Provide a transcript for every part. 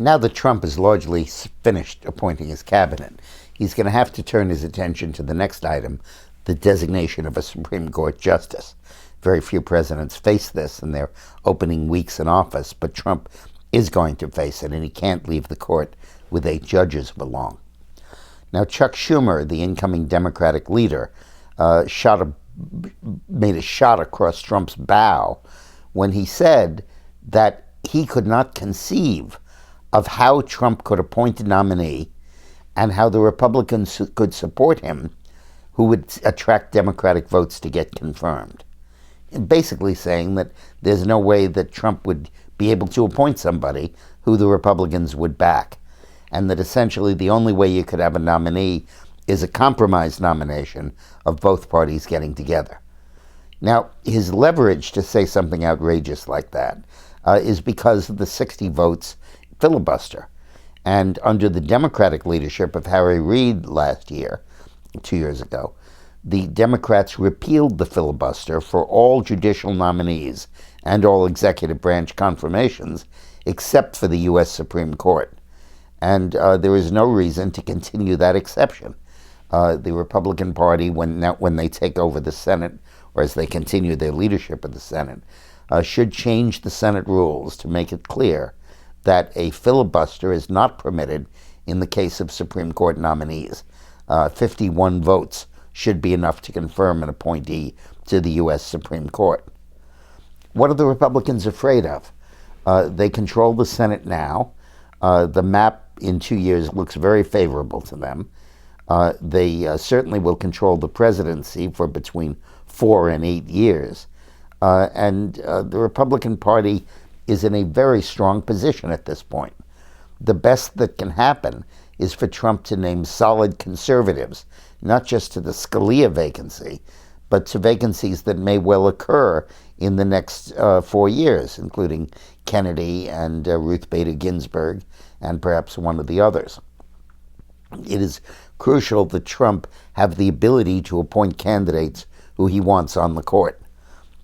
Now that Trump has largely finished appointing his cabinet, he's going to have to turn his attention to the next item, the designation of a Supreme Court justice. Very few presidents face this in their opening weeks in office, but Trump is going to face it, and he can't leave the court with 8 judges belong. Now, Chuck Schumer, the incoming Democratic leader, made a shot across Trump's bow when he said that he could not conceive of how Trump could appoint a nominee and how the Republicans could support him who would attract Democratic votes to get confirmed. And basically saying that there's no way that Trump would be able to appoint somebody who the Republicans would back, and that essentially the only way you could have a nominee is a compromise nomination of both parties getting together. Now, his leverage to say something outrageous like that is because of the 60 votes filibuster. And under the Democratic leadership of Harry Reid last year, 2 years ago, the Democrats repealed the filibuster for all judicial nominees and all executive branch confirmations except for the U.S. Supreme Court. And there is no reason to continue that exception. The Republican Party, when they take over the Senate, or as they continue their leadership of the Senate, should change the Senate rules to make it clear that a filibuster is not permitted in the case of Supreme Court nominees. 51 votes should be enough to confirm an appointee to the U.S. Supreme Court. What are the Republicans afraid of? They control the Senate now. The map in 2 years looks very favorable to them. They certainly will control the presidency for between 4 and 8 years. And the Republican Party is in a very strong position at this point. The best that can happen is for Trump to name solid conservatives, not just to the Scalia vacancy, but to vacancies that may well occur in the next 4 years, including Kennedy and Ruth Bader Ginsburg and perhaps one of the others. It is crucial that Trump have the ability to appoint candidates who he wants on the court.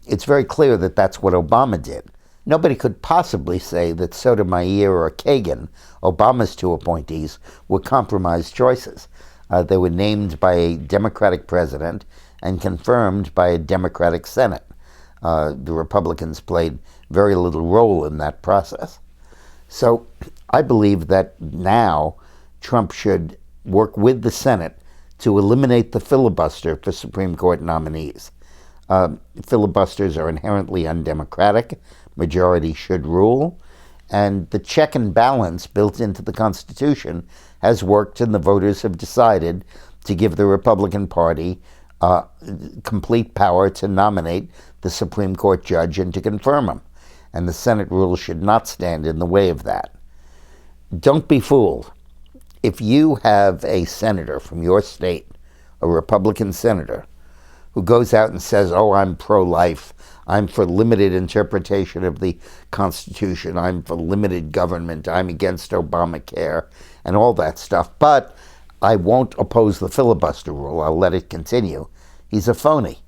It's very clear that that's what Obama did. Nobody could possibly say that Sotomayor or Kagan, Obama's 2 appointees, were compromised choices. They were named by a Democratic president and confirmed by a Democratic Senate. The Republicans played very little role in that process. So I believe that now Trump should work with the Senate to eliminate the filibuster for Supreme Court nominees. Filibusters are inherently undemocratic. Majority should rule. And the check and balance built into the Constitution has worked, and the voters have decided to give the Republican Party complete power to nominate the Supreme Court judge and to confirm him. And the Senate rules should not stand in the way of that. Don't be fooled. If you have a senator from your state, a Republican senator, who goes out and says, oh, I'm pro-life, I'm for limited interpretation of the Constitution, I'm for limited government, I'm against Obamacare, and all that stuff, but I won't oppose the filibuster rule, I'll let it continue, he's a phony.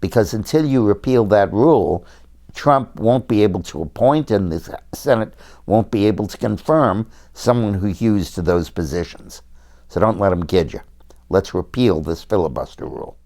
Because until you repeal that rule, Trump won't be able to appoint, and the Senate won't be able to confirm someone who hews to those positions. So don't let him kid you. Let's repeal this filibuster rule.